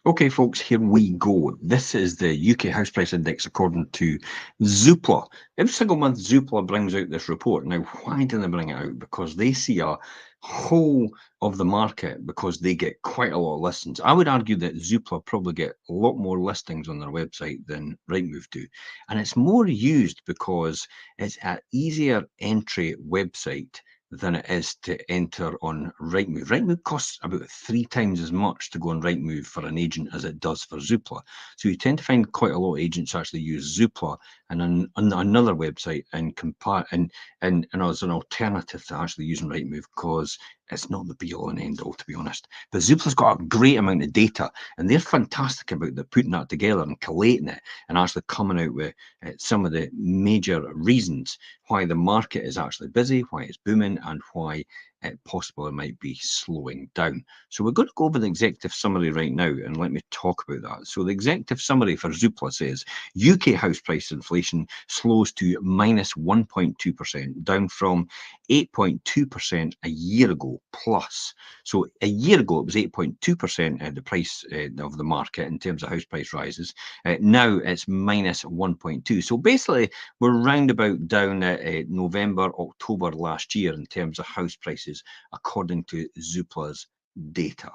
Okay, folks, here we go. This is the UK House Price Index according to Zoopla. Every single month, Zoopla brings out this report. Now, why do they bring it out? Because they see a whole of the market because they get quite a lot of listings. I would argue that Zoopla probably get a lot more listings on their website than Rightmove do. And it's more used because it's an easier entry website than it is to enter on Rightmove. Rightmove costs about 3 times as much to go on Rightmove for an agent as it does for Zoopla. So you tend to find quite a lot of agents actually use Zoopla and on another website and compare and as an alternative to actually using Rightmove because it's not the be all and end all, to be honest. But Zoopla's got a great amount of data and they're fantastic about the putting that together and collating it and actually coming out with some of the major reasons why the market is actually busy, why it's booming, and why it possibly might be slowing down. So we're going to go over the executive summary right now, and let me talk about that. So the executive summary for Zoopla says UK house price inflation slows to minus 1.2%, down from 8.2% a year ago plus. So a year ago it was 8.2% the price of the market in terms of house price rises. Now it's minus 1.2. So basically we're roundabout down at November, October last year in terms of house prices, according to Zoopla's data.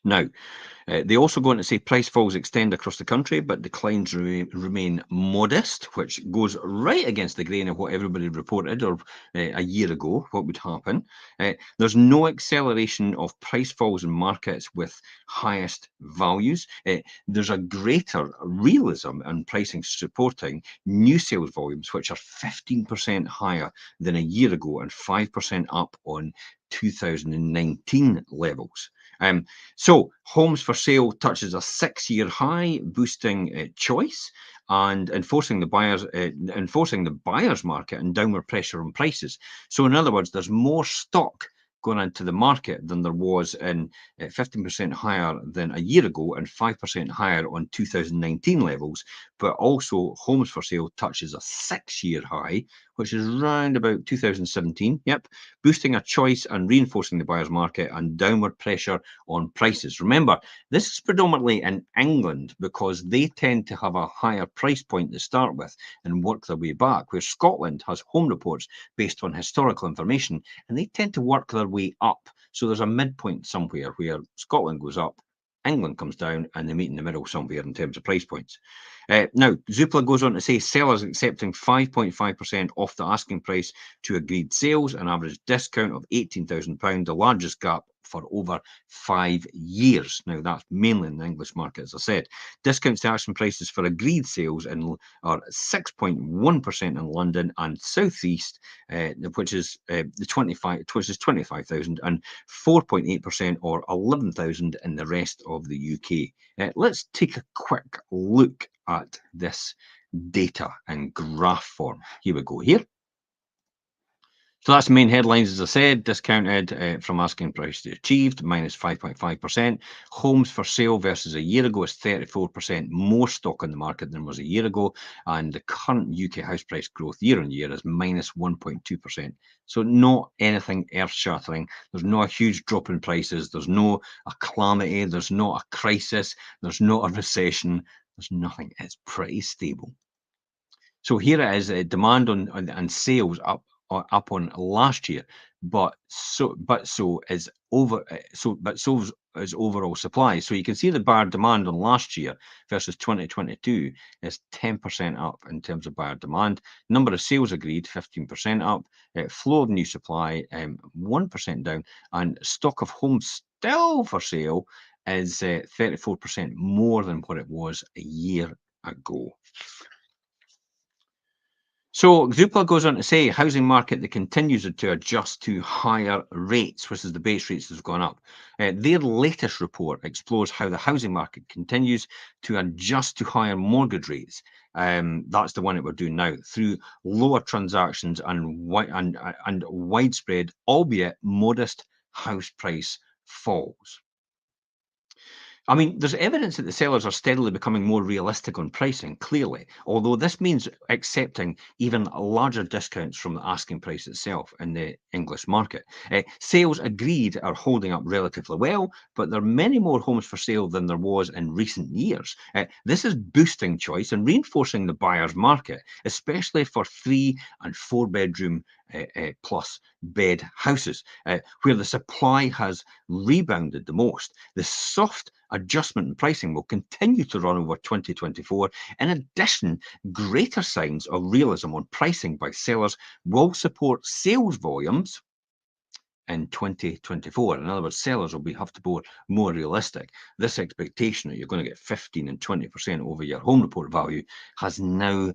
Now, they also go on to say price falls extend across the country, but declines remain modest, which goes right against the grain of what everybody reported or a year ago, what would happen. There's no acceleration of price falls in markets with highest values. There's a greater realism in pricing supporting new sales volumes, which are 15% higher than a year ago and 5% up on 2019 levels. So homes for sale touches a 6-year high, boosting choice and enforcing the buyer's market and downward pressure on prices. So in other words, there's more stock going into the market than there was in 15% higher than a year ago and 5% higher on 2019 levels. But also homes for sale touches a 6-year high, which is round about 2017. Yep, boosting a choice and reinforcing the buyer's market and downward pressure on prices. Remember, this is predominantly in England because they tend to have a higher price point to start with and work their way back, where Scotland has home reports based on historical information and they tend to work their way up. So there's a midpoint somewhere where Scotland goes up, England comes down, and they meet in the middle somewhere in terms of price points. Now, Zoopla goes on to say sellers accepting 5.5% off the asking price to agreed sales, an average discount of £18,000, the largest gap for over 5 years. Now, that's mainly in the English market, as I said. Discounts to asking prices for agreed sales are 6.1% in London and South East, which is 25,000, and 4.8% or 11,000 in the rest of the UK. Let's take a quick look at this data in graph form. Here we go here. So that's the main headlines, as I said. Discounted from asking price to achieved, minus 5.5%. Homes for sale versus a year ago is 34% more stock on the market than was a year ago. And the current UK house price growth year on year is minus 1.2%. So not anything earth-shattering. There's not a huge drop in prices. There's no a calamity. There's not a crisis. There's not a recession. There's nothing. It's pretty stable. So here it is, demand on and sales up on last year, but so is overall supply. So you can see the buyer demand on last year versus 2022 is 10% up in terms of buyer demand. Number of sales agreed 15% up. Flow of new supply 1% down, and stock of homes still for sale is 34% more than what it was a year ago. So Zoopla goes on to say housing market that continues to adjust to higher rates, which is the base rates has gone up. Their latest report explores how the housing market continues to adjust to higher mortgage rates. That's the one that we're doing now through lower transactions and widespread, albeit modest, house price falls. I mean, there's evidence that the sellers are steadily becoming more realistic on pricing, clearly, although this means accepting even larger discounts from the asking price itself in the English market. Sales agreed are holding up relatively well, but there are many more homes for sale than there was in recent years. This is boosting choice and reinforcing the buyer's market, especially for 3 and 4 bedroom plus bed houses, where the supply has rebounded the most. The soft adjustment in pricing will continue to run over 2024. In addition, greater signs of realism on pricing by sellers will support sales volumes in 2024. In other words, sellers will have to be more realistic. This expectation that you're going to get 15 and 20% over your home report value has now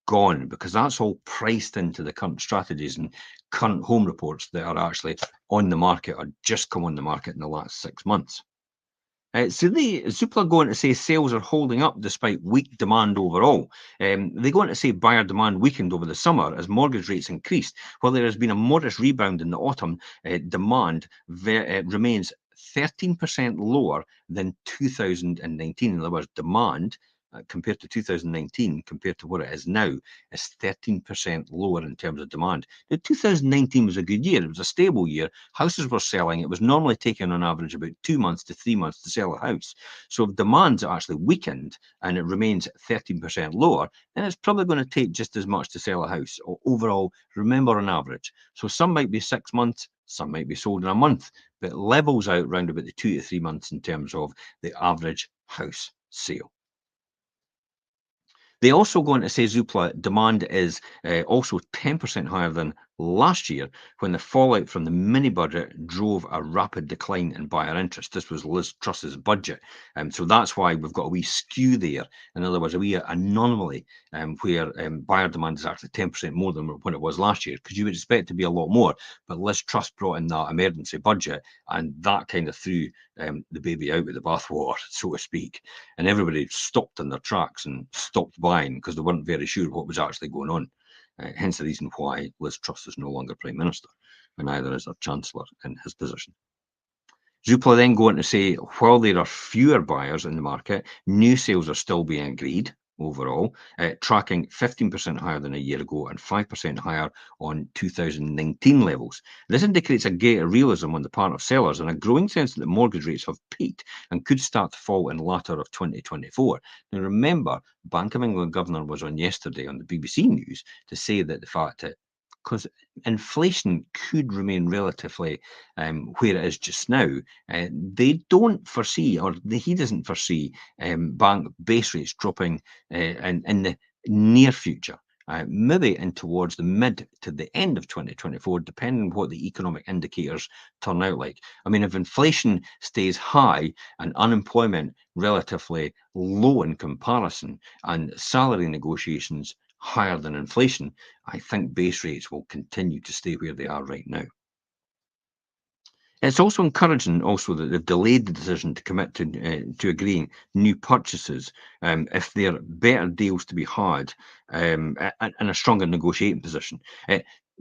gone, because that's all priced into the current strategies and current home reports that are actually on the market or just come on the market in the last 6 months. So the Zoopla go on to say sales are holding up despite weak demand overall. They go on to say buyer demand weakened over the summer as mortgage rates increased. While there has been a modest rebound in the autumn, demand remains 13% lower than 2019. In other words, demand compared to 2019, compared to what it is now, is 13% lower in terms of demand. Now, 2019 was a good year. It was a stable year. Houses were selling. It was normally taking on average about 2 months to 3 months to sell a house. So if demand's actually weakened and it remains 13% lower, then it's probably going to take just as much to sell a house. Overall, remember, on average. So some might be 6 months, some might be sold in a month, but it levels out around about the 2 to 3 months in terms of the average house sale. They also go on to say Zoopla demand is also 10% higher than last year, when the fallout from the mini budget drove a rapid decline in buyer interest. This was Liz Truss's budget. So that's why we've got a wee skew there. In other words, a wee anomaly where buyer demand is actually 10% more than when it was last year, because you would expect it to be a lot more. But Liz Truss brought in that emergency budget, and that kind of threw the baby out with the bathwater, so to speak. And everybody stopped in their tracks and stopped buying because they weren't very sure what was actually going on. Hence the reason why Liz Truss is no longer Prime Minister, and neither is our Chancellor in his position. Zoopla then go on to say, while there are fewer buyers in the market, new sales are still being agreed overall, tracking 15% higher than a year ago and 5% higher on 2019 levels. This indicates a greater realism on the part of sellers and a growing sense that the mortgage rates have peaked and could start to fall in the latter of 2024. Now remember, Bank of England Governor was on yesterday on the BBC News to say that the fact that because inflation could remain relatively where it is just now, they don't foresee, or he doesn't foresee, bank base rates dropping in the near future. Maybe in towards the mid to the end of 2024, depending on what the economic indicators turn out like. I mean, if inflation stays high and unemployment relatively low in comparison, and salary negotiations higher than inflation, I think base rates will continue to stay where they are right now. It's also encouraging also that they've delayed the decision to commit to agreeing new purchases if there are better deals to be had and a stronger negotiating position.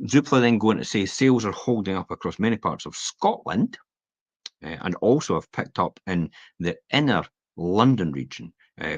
Zoopla then go on to say sales are holding up across many parts of Scotland and also have picked up in the inner London region,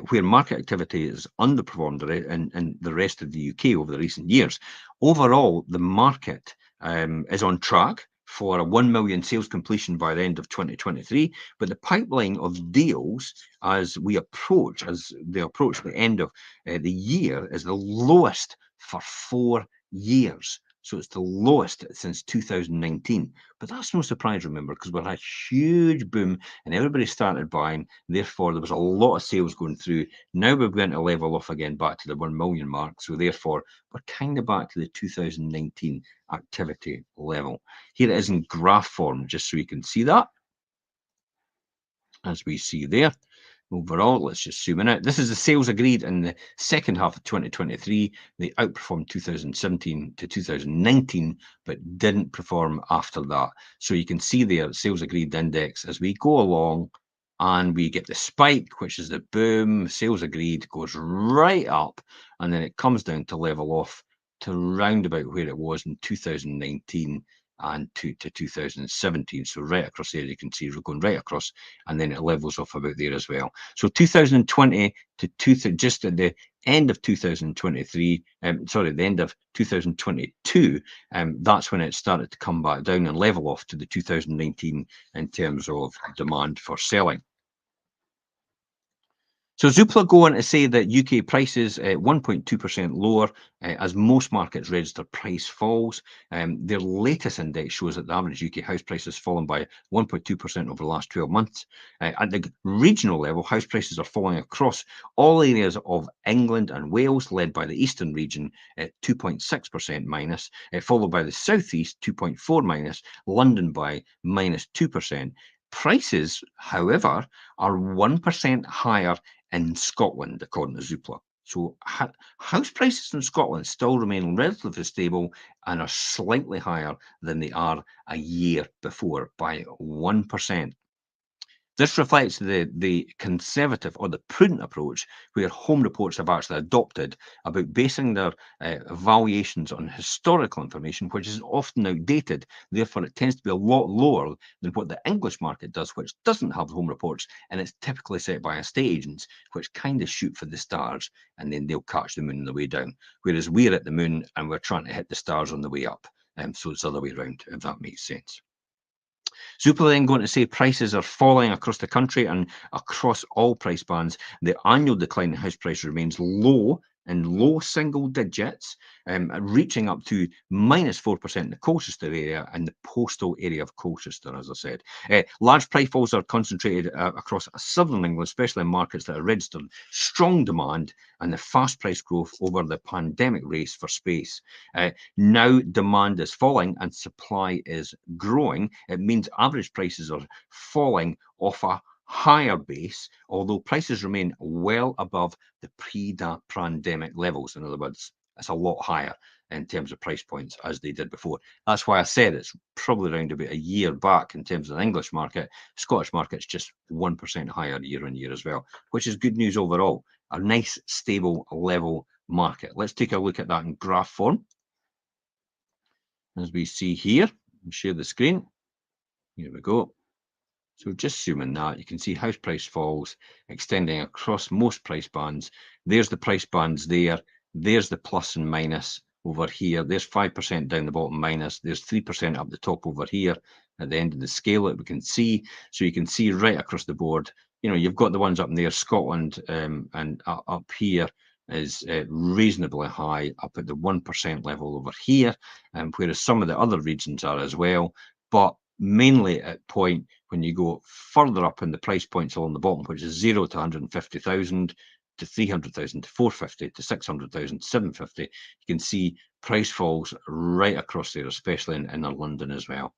where market activity has underperformed in the rest of the UK over the recent years. Overall, the market is on track for a 1 million sales completion by the end of 2023, but the pipeline of deals as they approach the end of the year is the lowest for 4 years. So it's the lowest since 2019. But that's no surprise, remember, because we had a huge boom and everybody started buying. Therefore, there was a lot of sales going through. Now we're going to level off again back to the 1 million mark. So therefore, we're kind of back to the 2019 activity level. Here it is in graph form, just so you can see that, as we see there. Overall, let's just zoom in out. This is the sales agreed in the second half of 2023. They outperformed 2017 to 2019, but didn't perform after that. So you can see there, sales agreed index as we go along, and we get the spike, which is the boom. Sales agreed goes right up, and then it comes down to level off to round about where it was in 2019, to 2017. So right across there, you can see we're going right across, and then it levels off about there as well. So 2020 to just at the end of 2023, sorry, the end of 2022, that's when it started to come back down and level off to the 2019 in terms of demand for selling. So Zoopla go on to say that UK prices 1.2% lower as most markets register price falls. Their latest index shows that the average UK house price has fallen by 1.2% over the last 12 months. At the regional level, house prices are falling across all areas of England and Wales, led by the eastern region at 2.6% minus, followed by the southeast 2.4 minus, London by minus 2%. Prices, however, are 1% higher in Scotland, according to Zoopla. So house prices in Scotland still remain relatively stable and are slightly higher than they are a year before by 1%. This reflects the conservative or the prudent approach where home reports have actually adopted about basing their valuations on historical information, which is often outdated. Therefore, it tends to be a lot lower than what the English market does, which doesn't have home reports, and it's typically set by estate agents, which kind of shoot for the stars, and then they'll catch the moon on the way down. Whereas we're at the moon and we're trying to hit the stars on the way up. So it's the other way around, if that makes sense. Zoopla then going to say prices are falling across the country and across all price bands. The annual decline in house price remains low in low single digits, reaching up to -4% in the Colchester area and the postal area of Colchester, as I said. Large price falls are concentrated across southern England, especially in markets that have registered strong demand and the fast price growth over the pandemic race for space. Now demand is falling and supply is growing. It means average prices are falling off a higher base, although prices remain well above the pre-pandemic levels. In other words, it's a lot higher in terms of price points as they did before. That's why I said it's probably around about a year back in terms of the English market. Scottish market's just 1% higher year on year as well, which is good news overall. A nice, stable, level market. Let's take a look at that in graph form. As we see here, share the screen. Here we go. So just zooming that, you can see house price falls extending across most price bands. There's the price bands there. There's the plus and minus over here. There's 5% down the bottom minus. There's 3% up the top over here at the end of the scale that we can see. So you can see right across the board, you know, you've got the ones up there, Scotland, and up here is reasonably high, up at the 1% level over here, whereas some of the other regions are as well. But mainly at point when you go further up in the price points along the bottom, which is 0 to 150,000 to 300,000 to 450 to 600,000 750, you can see price falls right across there, especially in London as well.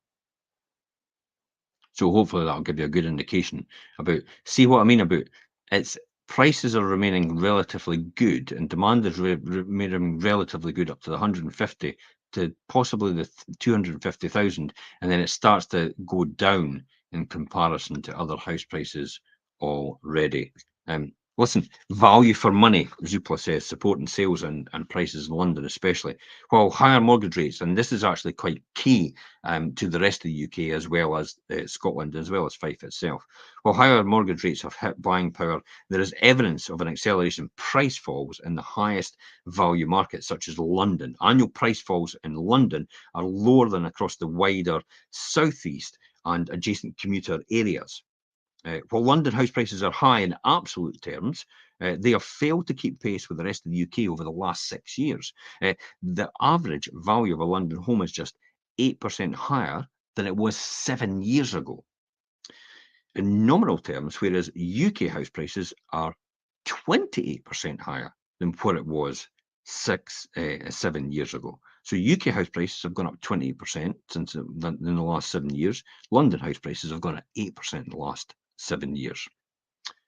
So hopefully that'll give you a good indication about, see what I mean about it's prices are remaining relatively good and demand is remaining relatively good up to the 150 to possibly the 250,000, and then it starts to go down in comparison to other house prices already. Listen, value for money, Zoopla says, supporting sales and prices in London especially. While higher mortgage rates, and this is actually quite key to the rest of the UK as well as Scotland, as well as Fife itself. While higher mortgage rates have hit buying power, there is evidence of an acceleration in price falls in the highest value markets, such as London. Annual price falls in London are lower than across the wider southeast and adjacent commuter areas. While London house prices are high in absolute terms, they have failed to keep pace with the rest of the UK over the last 6 years. The average value of a London home is just 8% higher than it was 7 years ago. In nominal terms, whereas UK house prices are 28% higher than what it was 7 years ago. So UK house prices have gone up 28% since in the last 7 years. London house prices have gone up 8% in the last 7 years.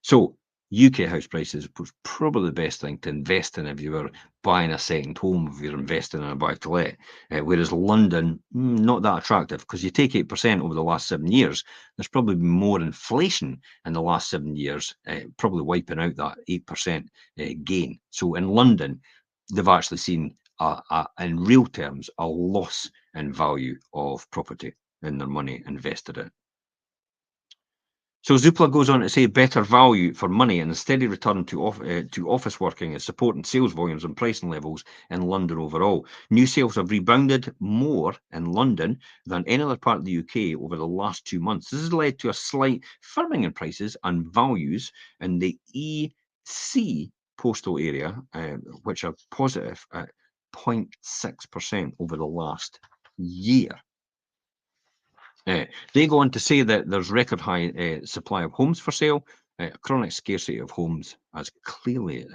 So UK house prices was probably the best thing to invest in if you were buying a second home, if you're investing in a buy-to-let. Whereas London, not that attractive, because you take 8% over the last 7 years, there's probably been more inflation in the last 7 years, probably wiping out that 8% gain. So in London, they've actually seen, in real terms, a loss in value of property in their money invested in. So Zoopla goes on to say better value for money and a steady return to office working is supporting sales volumes and pricing levels in London overall. New sales have rebounded more in London than any other part of the UK over the last 2 months. This has led to a slight firming in prices and values in the EC postal area, which are positive at 0.6% over the last year. They go on to say that there's record high supply of homes for sale. Chronic scarcity of homes has clearly,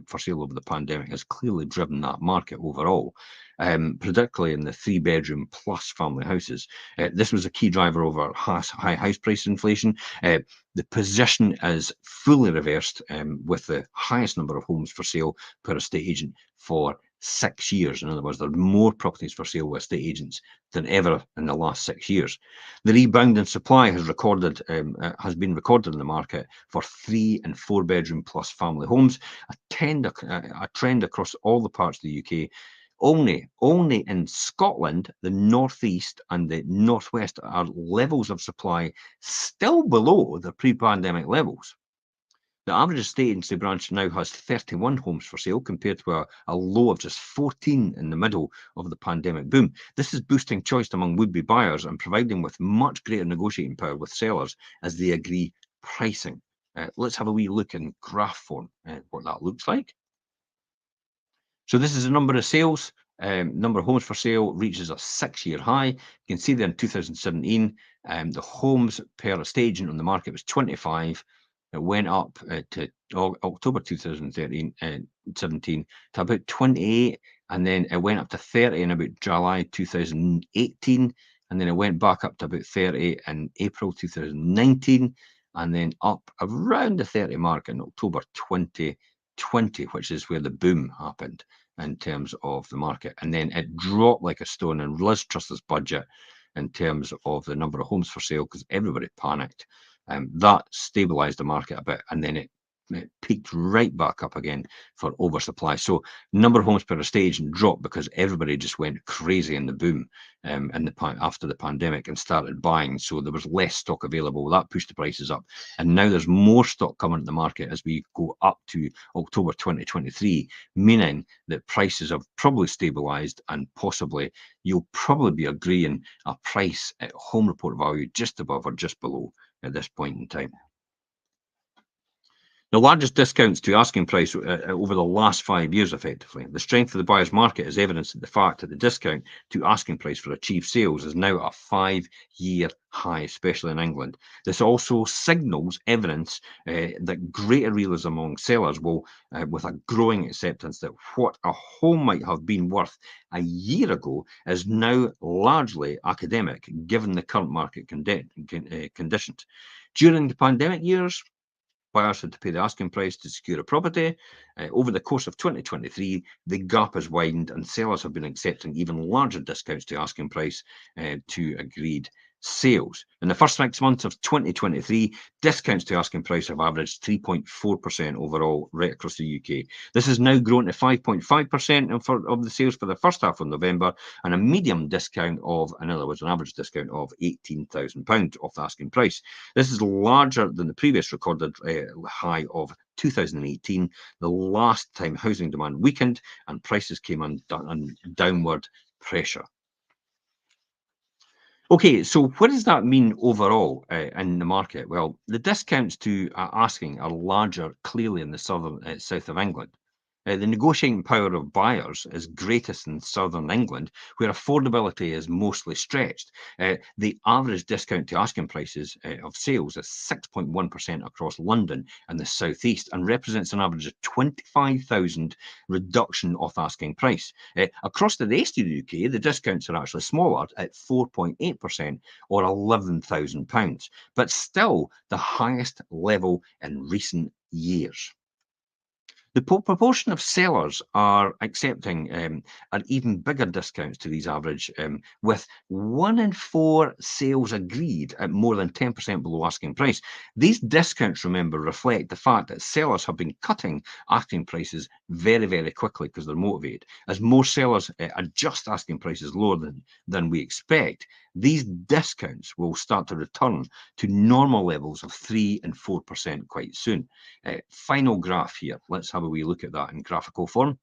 for sale over the pandemic, has clearly driven that market overall, particularly in the 3-bedroom plus family houses. This was a key driver over high house price inflation. The position is fully reversed with the highest number of homes for sale per estate agent for 6 years. In other words, there are more properties for sale with estate agents than ever in the last 6 years. The rebound in supply has been recorded in the market for 3 and 4 bedroom plus family homes, a trend across all the parts of the UK. Only in Scotland, the northeast and the northwest are levels of supply still below the pre-pandemic levels. The average estate agency branch now has 31 homes for sale compared to a low of just 14 in the middle of the pandemic boom. This is boosting choice among would-be buyers and providing with much greater negotiating power with sellers as they agree pricing. Let's have a wee look in graph form at what that looks like. So this is the number of sales. Number of homes for sale reaches a 6-year high. You can see there in 2017, the homes per estate agent on the market was 25. It went up to October 2017 to about 28, and then it went up to 30 in about July 2018, and then it went back up to about 30 in April 2019, and then up around the 30 mark in October 2020, which is where the boom happened in terms of the market. And then it dropped like a stone in Liz Truss's budget in terms of the number of homes for sale because everybody panicked. That stabilized the market a bit, and then it peaked right back up again for oversupply. So number of homes per estate agent dropped because everybody just went crazy in the boom after the pandemic and started buying. So there was less stock available. That pushed the prices up. And now there's more stock coming to the market as we go up to October 2023, meaning that prices have probably stabilized and possibly you'll probably be agreeing a price at home report value just above or just below at this point in time. The largest discounts to asking price over the last 5 years, effectively. The strength of the buyer's market is evidenced in the fact that the discount to asking price for achieved sales is now at a 5-year high, especially in England. This also signals evidence that greater realism among sellers will, with a growing acceptance that what a home might have been worth a year ago is now largely academic, given the current market conditions. During the pandemic years, buyers had to pay the asking price to secure a property. Over the course of 2023, the gap has widened and sellers have been accepting even larger discounts to asking price to agreed sales. In the first 6 months of 2023, discounts to asking price have averaged 3.4% overall right across the UK. This has now grown to 5.5% of the sales for the first half of November, and a medium discount of, in other words, an average discount of £18,000 off the asking price. This is larger than the previous recorded high of 2018, the last time housing demand weakened and prices came under downward pressure. Okay, so what does that mean overall in the market? Well, the discounts to asking are larger clearly in the south of England. The negotiating power of buyers is greatest in southern England, where affordability is mostly stretched. The average discount to asking prices of sales is 6.1% across London and the southeast, and represents an average of 25,000 reduction off asking price. Across the rest of the UK, the discounts are actually smaller at 4.8% or £11,000, but still the highest level in recent years. The proportion of sellers are accepting an even bigger discounts to these average, with 1 in 4 sales agreed at more than 10% below asking price. These discounts, remember, reflect the fact that sellers have been cutting asking prices very, very quickly because they're motivated. As more sellers adjust asking prices lower than we expect, these discounts will start to return to normal levels of 3 and 4% quite soon. Final graph here. Let's have a wee look at that in graphical form.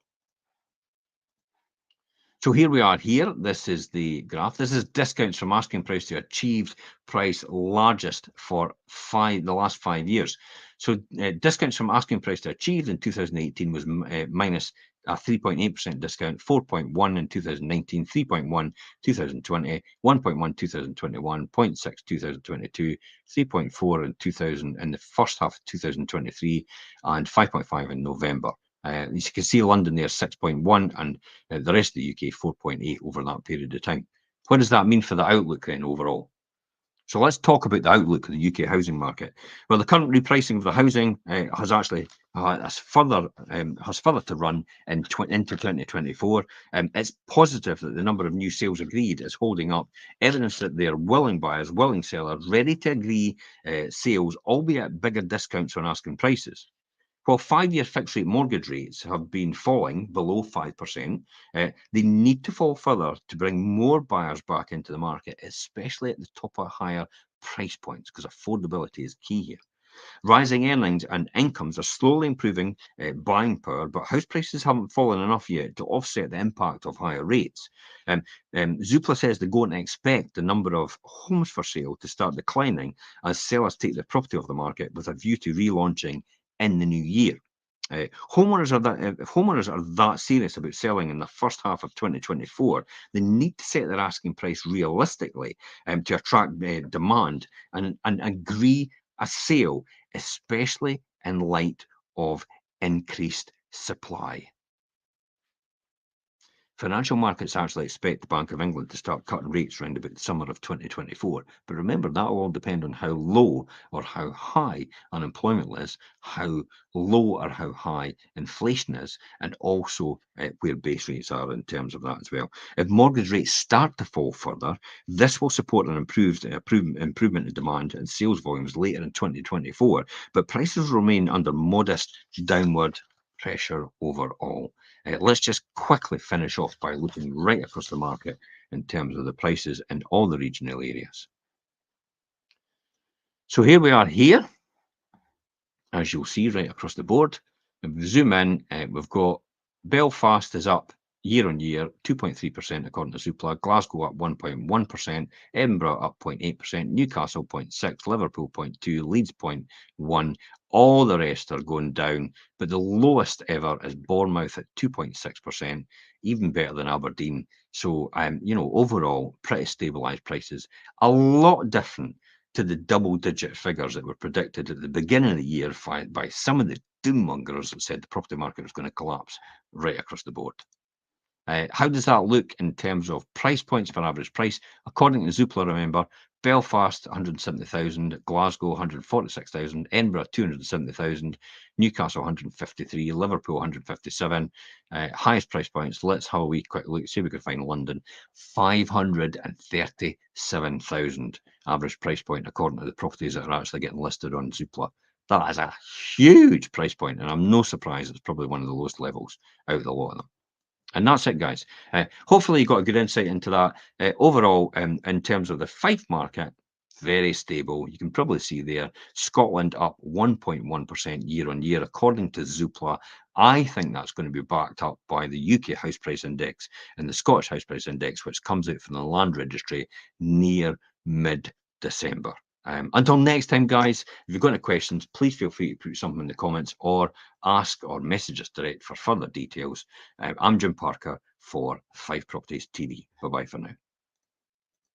So here we are here. This is the graph. This is discounts from asking price to achieved price largest for the last 5 years. So discounts from asking price to achieved in 2018 was minus a 3.8% discount, 4.1 in 2019, 3.1 2020, 1.1 2021, 0.6 2022, 3.4 in the first half of 2023, and 5.5 in November. As you can see, London there 6.1 and the rest of the UK 4.8 over that period of time. What does that mean for the outlook then overall? So let's talk about the outlook of the UK housing market. Well, the current repricing of the housing has actually has further to run into 2024. It's positive that the number of new sales agreed is holding up, evidence that they are willing buyers, willing sellers, ready to agree sales, albeit at bigger discounts on asking prices. While 5-year fixed rate mortgage rates have been falling below 5%, they need to fall further to bring more buyers back into the market, especially at the top of higher price points, because affordability is key here. Rising earnings and incomes are slowly improving buying power, but house prices haven't fallen enough yet to offset the impact of higher rates. Zoopla says they're going to expect the number of homes for sale to start declining as sellers take the property off the market with a view to relaunching in the new year. If homeowners are that serious about selling in the first half of 2024, they need to set their asking price realistically to attract demand and agree a sale, especially in light of increased supply. Financial markets actually expect the Bank of England to start cutting rates around about the summer of 2024. But remember, that will all depend on how low or how high unemployment is, how low or how high inflation is, and also where base rates are in terms of that as well. If mortgage rates start to fall further, this will support an improvement in demand and sales volumes later in 2024. But prices remain under modest downward pressure overall. Let's just quickly finish off by looking right across the market in terms of the prices in all the regional areas. So here we are here, as you'll see right across the board. If we zoom in, we've got Belfast is up year on year, 2.3% according to Zoopla, Glasgow up 1.1%, Edinburgh up 0.8%, Newcastle 0.6%, Liverpool 0.2%, Leeds 0.1%. All the rest are going down, but the lowest ever is Bournemouth at 2.6%, even better than Aberdeen. So, overall, pretty stabilised prices. A lot different to the double-digit figures that were predicted at the beginning of the year by some of the doommongers that said the property market was going to collapse right across the board. How does that look in terms of price points for average price? According to Zoopla, remember, Belfast 170,000, Glasgow 146,000, Edinburgh 270,000, Newcastle 153, Liverpool 157. Highest price points. Let's have a wee quick look. See if we can find London. 537,000 average price point according to the properties that are actually getting listed on Zoopla. That is a huge price point, and I'm no surprised it's probably one of the lowest levels out of the lot of them. And that's it, guys. Hopefully you got a good insight into that. Overall, in terms of the Fife market, very stable. You can probably see there, Scotland up 1.1% year on year, according to Zoopla. I think that's going to be backed up by the UK House Price Index and the Scottish House Price Index, which comes out from the Land Registry near mid-December. Until next time, guys, if you've got any questions, please feel free to put something in the comments or ask or message us direct for further details. I'm Jim Parker for Fife Properties TV. Bye-bye for now.